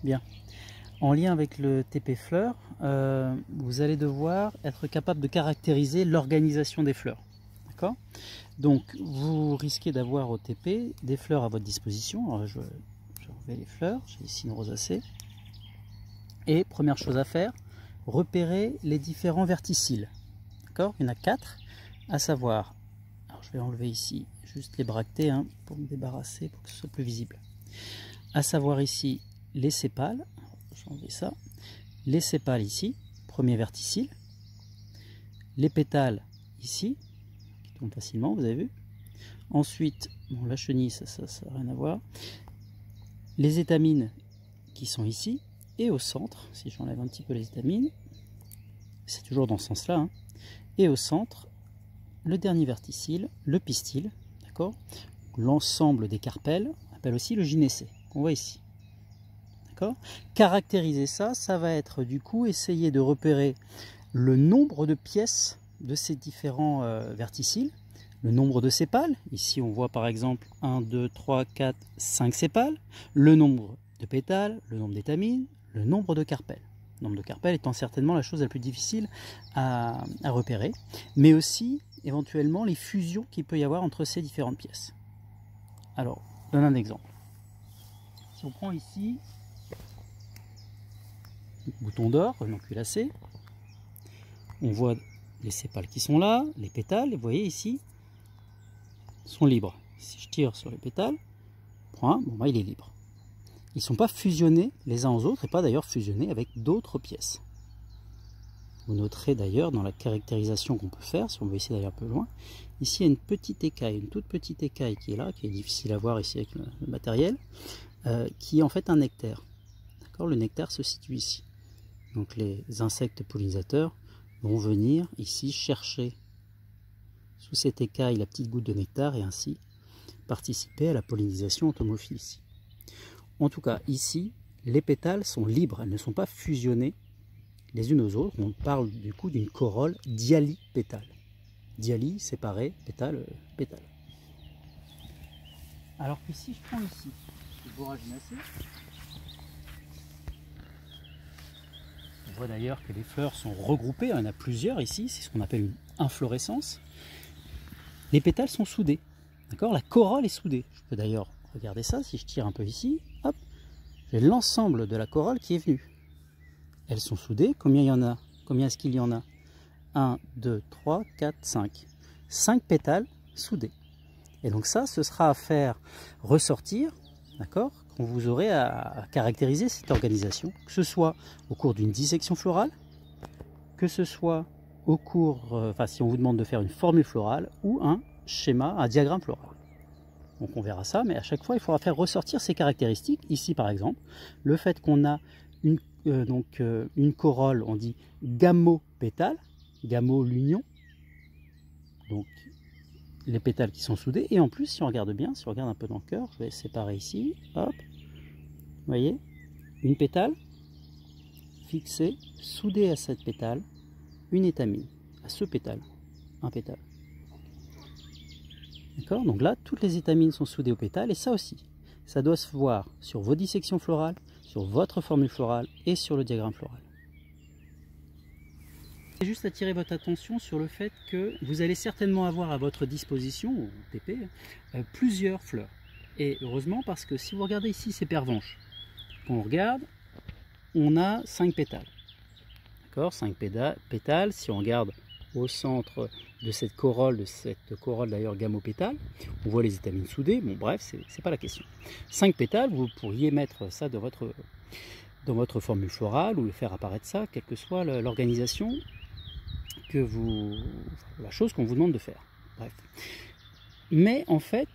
Bien. En lien avec le TP fleurs, vous allez devoir être capable de caractériser l'organisation des fleurs. D'accord? Donc, vous risquez d'avoir au TP des fleurs à votre disposition. Alors, je remets les fleurs. J'ai ici une rosacée. Et première chose à faire, repérer les différents verticilles. D'accord? Il y en a 4, à savoir, alors je vais enlever ici juste les bractées pour me débarrasser, pour que ce soit plus visible. À savoir ici les sépales, je vais enlever ça, les sépales ici, premier verticille, les pétales ici, qui tombent facilement, vous avez vu. Ensuite, bon, la chenille, ça n'a rien à voir. Les étamines qui sont ici, et au centre, si j'enlève un petit peu les étamines, c'est toujours dans ce sens-là, et au centre, le dernier verticille, le pistil, d'accord, l'ensemble des carpelles, on appelle aussi le gynécée, qu'on voit ici. D'accord. Caractériser ça, ça va être du coup essayer de repérer le nombre de pièces de ces différents verticilles, le nombre de sépales, ici on voit par exemple 1, 2, 3, 4, 5 sépales, le nombre de pétales, le nombre d'étamines, le nombre de carpelles. Le nombre de carpelles étant certainement la chose la plus difficile à repérer, mais aussi éventuellement les fusions qu'il peut y avoir entre ces différentes pièces. Alors, je donne un exemple. Si on prend ici le bouton d'or, renonculacé, on voit les sépales qui sont là, les pétales, vous voyez ici, sont libres. Si je tire sur les pétales, bon, il est libre. Ils ne sont pas fusionnés les uns aux autres et pas d'ailleurs fusionnés avec d'autres pièces. Vous noterez d'ailleurs dans la caractérisation qu'on peut faire, si on veut essayer d'aller un peu loin, ici il y a une petite écaille, une toute petite écaille qui est là, qui est difficile à voir ici avec le matériel, qui est en fait un nectaire. Le nectaire se situe ici. Donc les insectes pollinisateurs vont venir ici chercher sous cette écaille la petite goutte de nectar et ainsi participer à la pollinisation entomophile ici. En tout cas, ici, les pétales sont libres, elles ne sont pas fusionnées les unes aux autres. On parle du coup d'une corolle dialy-pétale. Dialy, séparé, pétale, pétale. Alors que si je prends ici le borraginacé, on voit d'ailleurs que les fleurs sont regroupées, il y en a plusieurs ici, c'est ce qu'on appelle une inflorescence. Les pétales sont soudés, d'accord? La corolle est soudée. Je peux d'ailleurs regarder ça, si je tire un peu ici, hop, j'ai l'ensemble de la corolle qui est venue. Elles sont soudées, combien il y en a? Combien est-ce qu'il y en a? 1, 2, 3, 4, 5. 5 pétales soudés. Et donc ça, ce sera à faire ressortir, d'accord, quand vous aurez à caractériser cette organisation, que ce soit au cours d'une dissection florale, que ce soit au cours, si on vous demande de faire une formule florale ou un schéma, un diagramme floral. Donc on verra ça, mais à chaque fois, il faudra faire ressortir ces caractéristiques. Ici, par exemple, le fait qu'on a une corolle, on dit gamopétale, gamo l'union, donc les pétales qui sont soudés, et en plus, si on regarde bien, si on regarde un peu dans le cœur, je vais séparer ici, hop, vous voyez, une pétale fixée, soudée à cette pétale, une étamine, à ce pétale, un pétale. D'accord? Donc là, toutes les étamines sont soudées au pétale, et ça aussi, ça doit se voir sur vos dissections florales, sur votre formule florale et sur le diagramme floral. C'est juste attirer votre attention sur le fait que vous allez certainement avoir à votre disposition, au TP, plusieurs fleurs. Et heureusement, parce que si vous regardez ici ces pervenches, quand on regarde, on a 5 pétales. D'accord, 5 pétales. Si on regarde au centre de cette corolle d'ailleurs gamopétale, on voit les étamines soudées. Bon, bref, c'est pas la question. 5 pétales, vous pourriez mettre ça dans votre formule florale ou le faire apparaître ça, quelle que soit l'organisation la chose qu'on vous demande de faire. Bref. Mais en fait,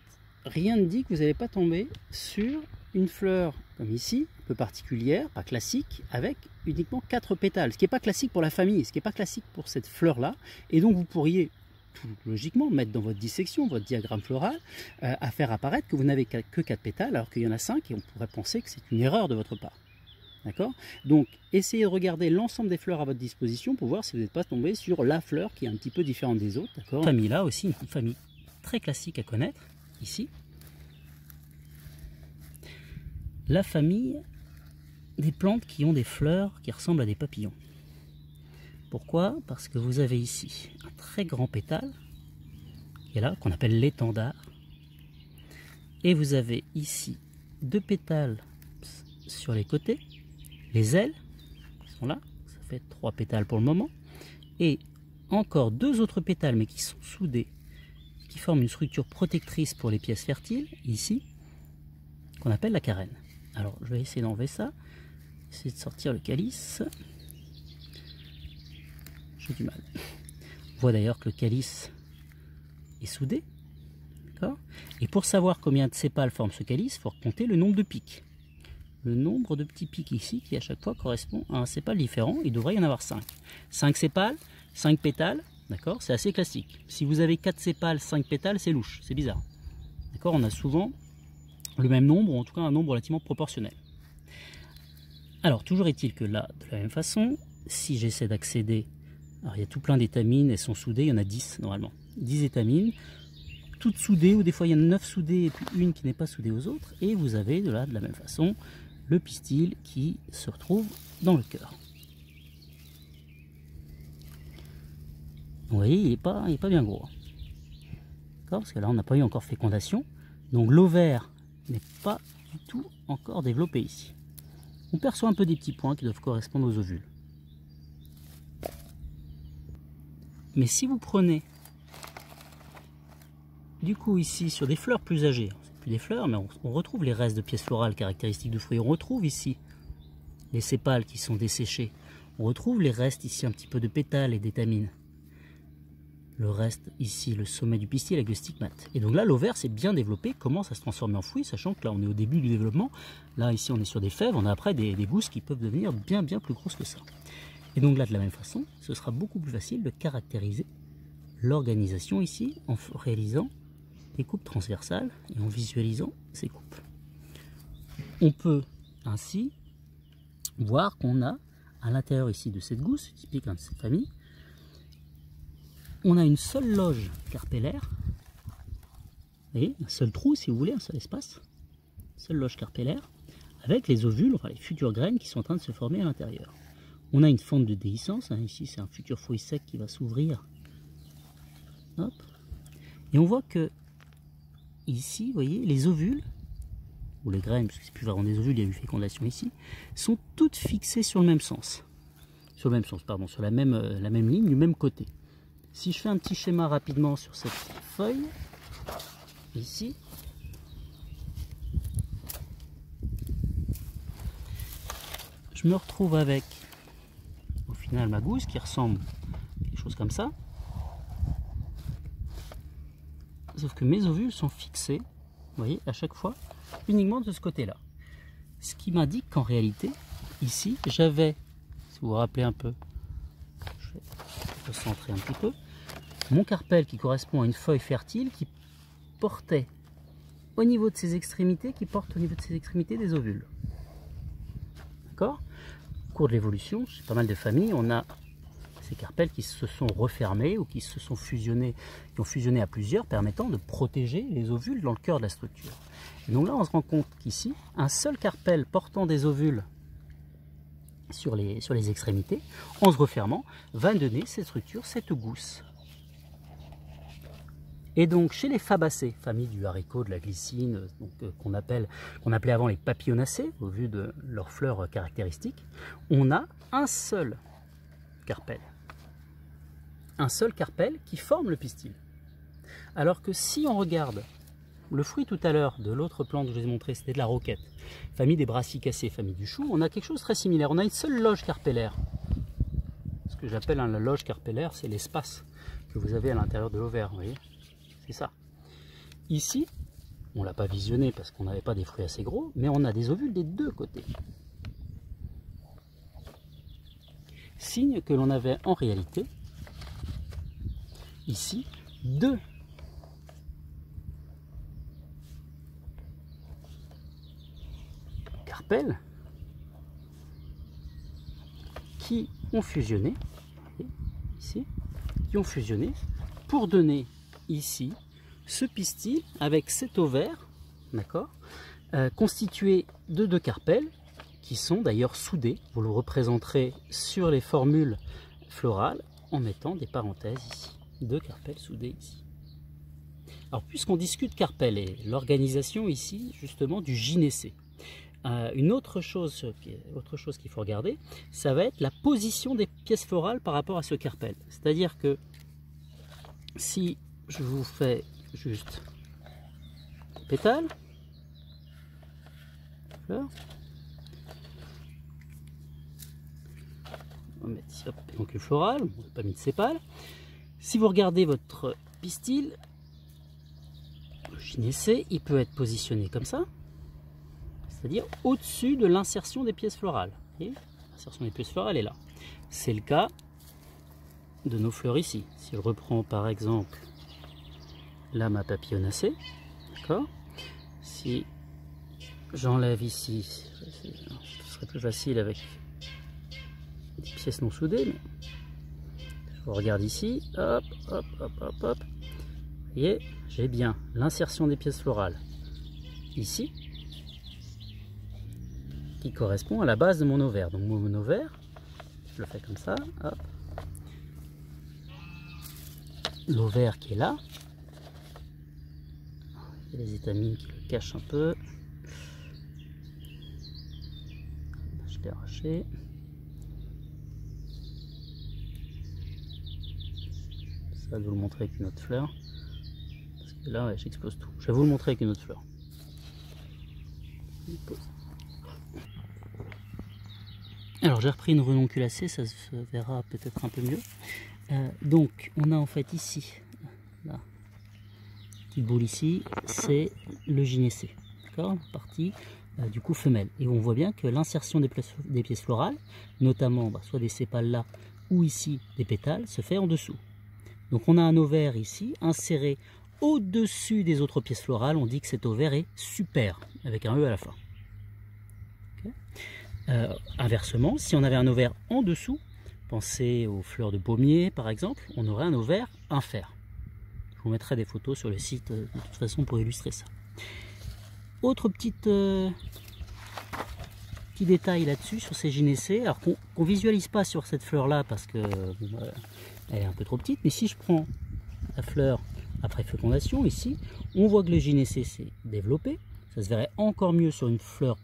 rien ne dit que vous n'allez pas tomber sur une fleur comme ici, un peu particulière, pas classique, avec uniquement 4 pétales, ce qui n'est pas classique pour la famille, ce qui n'est pas classique pour cette fleur-là, et donc vous pourriez tout logiquement mettre dans votre dissection, votre diagramme floral, à faire apparaître que vous n'avez que 4 pétales, alors qu'il y en a 5, et on pourrait penser que c'est une erreur de votre part. D'accord? Donc, essayez de regarder l'ensemble des fleurs à votre disposition pour voir si vous n'êtes pas tombé sur la fleur qui est un petit peu différente des autres. D'accord? Cette famille-là aussi, une famille très classique à connaître, ici. La famille des plantes qui ont des fleurs qui ressemblent à des papillons. Pourquoi? Parce que vous avez ici un très grand pétale, qui est là, qu'on appelle l'étendard. Et vous avez ici deux pétales sur les côtés, les ailes qui sont là, ça fait 3 pétales pour le moment, et encore 2 autres pétales mais qui sont soudés, qui forment une structure protectrice pour les pièces fertiles, ici, qu'on appelle la carène. Alors je vais essayer d'enlever ça, essayer de sortir le calice. J'ai du mal. On voit d'ailleurs que le calice est soudé. Et pour savoir combien de sépales forment ce calice, il faut compter le nombre de pics. Le nombre de petits pics ici, qui à chaque fois correspond à un sépale différent, il devrait y en avoir 5. 5 sépales, 5 pétales, d'accord, c'est assez classique. Si vous avez 4 sépales, 5 pétales, c'est louche, c'est bizarre. D'accord, on a souvent le même nombre, ou en tout cas un nombre relativement proportionnel. Alors, toujours est-il que là, de la même façon, si j'essaie d'accéder, alors il y a tout plein d'étamines, elles sont soudées, il y en a 10 normalement. 10 étamines, toutes soudées, ou des fois il y en a 9 soudées et puis une qui n'est pas soudée aux autres, et vous avez de la même façon le pistil qui se retrouve dans le cœur. Vous voyez, il n'est pas bien gros. D'accord, parce que là on n'a pas eu encore fécondation, donc l'ovaire n'est pas du tout encore développé ici. On perçoit un peu des petits points qui doivent correspondre aux ovules. Mais si vous prenez du coup ici sur des fleurs plus âgées, c'est plus des fleurs mais on retrouve les restes de pièces florales caractéristiques du fruit, on retrouve ici les sépales qui sont desséchés, on retrouve les restes ici un petit peu de pétales et d'étamines, le reste ici le sommet du pistil avec le stigmate, et donc là l'ovaire s'est bien développé, commence à se transformer en fruit, sachant que là on est au début du développement, là ici on est sur des fèves, on a après des gousses qui peuvent devenir bien plus grosses que ça, et donc là de la même façon ce sera beaucoup plus facile de caractériser l'organisation ici en réalisant des coupes transversales et en visualisant ces coupes. On peut ainsi voir qu'on a à l'intérieur ici de cette gousse, typique de cette famille, on a une seule loge carpellaire, et un seul trou si vous voulez, un seul espace, seule loge carpellaire, avec les ovules, enfin les futures graines qui sont en train de se former à l'intérieur. On a une fente de déhiscence, hein, ici c'est un futur fruit sec qui va s'ouvrir. Hop. Et on voit que ici, vous voyez, les ovules, ou les graines, parce que c'est plus vraiment des ovules, il y a eu fécondation ici, sont toutes fixées sur le même sens. Sur le même sens, pardon, sur la même ligne, du même côté. Si je fais un petit schéma rapidement sur cette feuille, ici, je me retrouve avec, au final, ma gousse qui ressemble à quelque chose comme ça. Sauf que mes ovules sont fixés, vous voyez, à chaque fois, uniquement de ce côté-là. Ce qui m'indique qu'en réalité, ici, j'avais, si vous vous rappelez un peu, je vais recentrer un petit peu, mon carpel qui correspond à une feuille fertile qui portait au niveau de ses extrémités, des ovules. D'accord? Au cours de l'évolution, chez pas mal de familles, on a ces carpels qui se sont refermés ou qui se sont fusionnés, qui ont fusionné à plusieurs, permettant de protéger les ovules dans le cœur de la structure. Et donc là, on se rend compte qu'ici, un seul carpel portant des ovules sur les extrémités, en se refermant, va donner cette structure, cette gousse. Et donc chez les fabacées, famille du haricot, de la glycine, qu'on appelait avant les papillonacées, au vu de leurs fleurs caractéristiques, on a un seul carpel. Un seul carpel qui forme le pistil. Alors que si on regarde le fruit tout à l'heure de l'autre plante que je vous ai montré, c'était de la roquette, famille des brassicacées, famille du chou, on a quelque chose de très similaire. On a une seule loge carpellaire. Ce que j'appelle la loge carpellaire, c'est l'espace que vous avez à l'intérieur de l'ovaire, vous voyez, c'est ça. Ici, on ne l'a pas visionné parce qu'on n'avait pas des fruits assez gros, mais on a des ovules des deux côtés. Signe que l'on avait en réalité ici deux carpels qui ont fusionné ici, pour donner ici ce pistil avec cet ovaire, d'accord, constitué de deux carpels qui sont d'ailleurs soudés. Vous le représenterez sur les formules florales en mettant des parenthèses ici, 2 carpelles soudées ici. Alors puisqu'on discute carpelle et l'organisation ici justement du gynécée, une autre chose qu'il faut regarder, ça va être la position des pièces florales par rapport à ce carpelle. C'est-à-dire que si je vous fais juste pétales, fleurs, on va mettre ici pédoncule floral, on n'a pas mis de sépales. Si vous regardez votre pistil, le gynécée, il peut être positionné comme ça, c'est-à-dire au-dessus de l'insertion des pièces florales. L'insertion des pièces florales est là. C'est le cas de nos fleurs ici. Si je reprends par exemple là ma papillonacée, d'accord. Si j'enlève ici, ce serait plus facile avec des pièces non soudées, mais je regarde ici, hop, hop, hop, hop, hop. Vous voyez, j'ai bien l'insertion des pièces florales ici, qui correspond à la base de mon ovaire. Donc mon ovaire, je le fais comme ça, hop. L'ovaire qui est là, il y a les étamines qui le cachent un peu. Je l'ai arraché. Ça va vous le montrer avec une autre fleur. Parce que là, ouais, j'expose tout. Je vais vous le montrer avec une autre fleur. Alors j'ai repris une renonculacée, ça se verra peut-être un peu mieux. Donc on a en fait ici, là, petite boule ici, c'est le gynécée, d'accord, partie du coup femelle. Et on voit bien que l'insertion des pièces florales, notamment soit des sépales là ou ici des pétales, se fait en dessous. Donc on a un ovaire ici inséré au-dessus des autres pièces florales. On dit que cet ovaire est super avec un E à la fin. Inversement, si on avait un ovaire en dessous, pensez aux fleurs de pommier par exemple, on aurait un ovaire impair. Je vous mettrai des photos sur le site de toute façon pour illustrer ça. Autre petit détail là-dessus sur ces gynécées, alors qu'on visualise pas sur cette fleur là parce que elle est un peu trop petite, mais si je prends la fleur après fécondation ici, on voit que le gynécée s'est développé. Ça se verrait encore mieux sur une fleur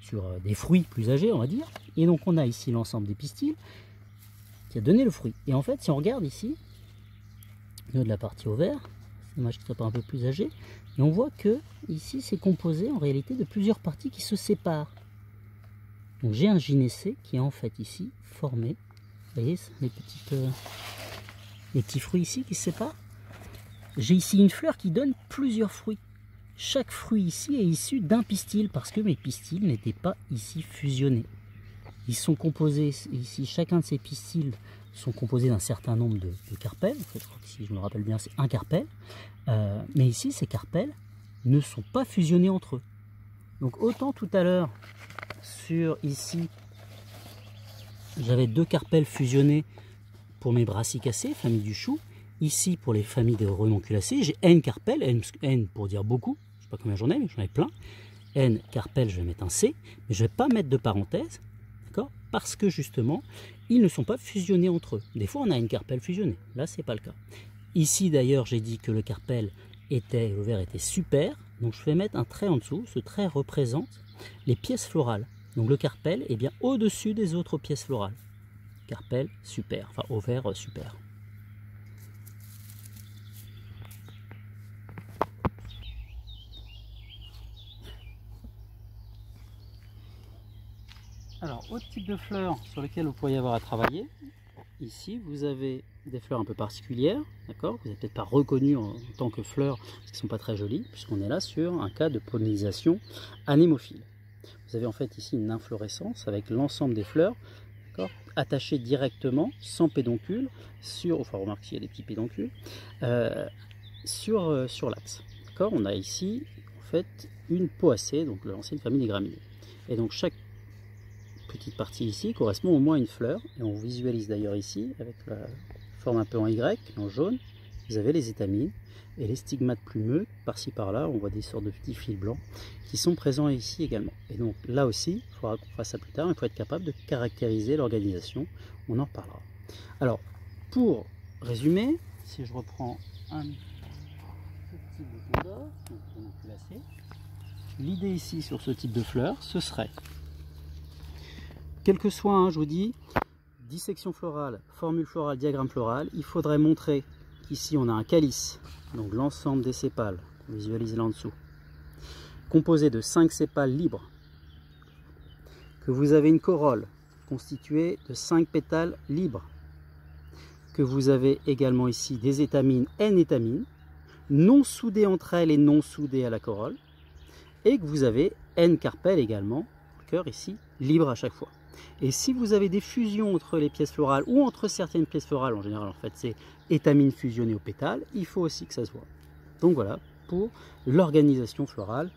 sur des fruits plus âgés, on va dire. Et donc on a ici l'ensemble des pistils qui a donné le fruit. Et en fait, si on regarde ici, au niveau de la partie ovaire, c'est dommage qu'il soit pas un peu plus âgé, et on voit que ici c'est composé en réalité de plusieurs parties qui se séparent. Donc j'ai un gynécée qui est en fait ici formé. Vous voyez les petits fruits ici qui se séparent. J'ai ici une fleur qui donne plusieurs fruits. Chaque fruit ici est issu d'un pistil parce que mes pistils n'étaient pas ici fusionnés. Ils sont composés ici, chacun de ces pistils sont composés d'un certain nombre de carpelles. En fait, je crois que si je me rappelle bien, c'est un carpelle. Mais ici, ces carpelles ne sont pas fusionnés entre eux. Donc autant tout à l'heure, sur ici, j'avais 2 carpelles fusionnées pour mes brassicacées, famille du chou. Ici, pour les familles de renonculacées, j'ai N carpelles, N pour dire beaucoup. Pas combien j'en ai, mais j'en ai plein. N carpelle, je vais mettre un C, mais je ne vais pas mettre de parenthèse, d'accord, parce que justement, ils ne sont pas fusionnés entre eux. Des fois, on a une carpelle fusionnée. Là, c'est pas le cas. Ici, d'ailleurs, j'ai dit que le carpelle l'ovaire était super, donc je vais mettre un trait en dessous. Ce trait représente les pièces florales. Donc le carpelle est bien au-dessus des autres pièces florales. Carpelle super, enfin ovaire super. Alors, autre type de fleurs sur lesquelles vous pourriez avoir à travailler. Ici, vous avez des fleurs un peu particulières, d'accord. Vous n'êtes peut-être pas reconnues en tant que fleurs, parce qu'elles ne sont pas très jolies, puisqu'on est là sur un cas de pollinisation anémophile. Vous avez en fait ici une inflorescence avec l'ensemble des fleurs, d'accord, attachées directement, sans pédoncule, enfin remarque qu'il y a des petits pédoncules, sur l'axe. D'accord. On a ici en fait une poacée, donc l'ancienne famille des graminées. Et donc chaque petite partie ici correspond au moins à une fleur, et on visualise d'ailleurs ici avec la forme un peu en Y, en jaune, vous avez les étamines et les stigmates plumeux. Par-ci par-là, on voit des sortes de petits fils blancs qui sont présents ici également. Et donc là aussi, il faudra qu'on fasse ça plus tard, il faut être capable de caractériser l'organisation. On en reparlera. Alors, pour résumer, si je reprends un petit bouton d'or, l'idée ici sur ce type de fleurs, ce serait, quel que soit, hein, je vous dis, dissection florale, formule florale, diagramme floral, il faudrait montrer qu'ici on a un calice, donc l'ensemble des sépales, on visualise là en dessous, composé de 5 sépales libres, que vous avez une corolle constituée de 5 pétales libres, que vous avez également ici des étamines, N étamines, non soudées entre elles et non soudées à la corolle, et que vous avez N carpelles également, le cœur ici, libre à chaque fois. Et si vous avez des fusions entre les pièces florales ou entre certaines pièces florales, en général en fait c'est étamines fusionnées aux pétales, il faut aussi que ça se voit. Donc voilà pour l'organisation florale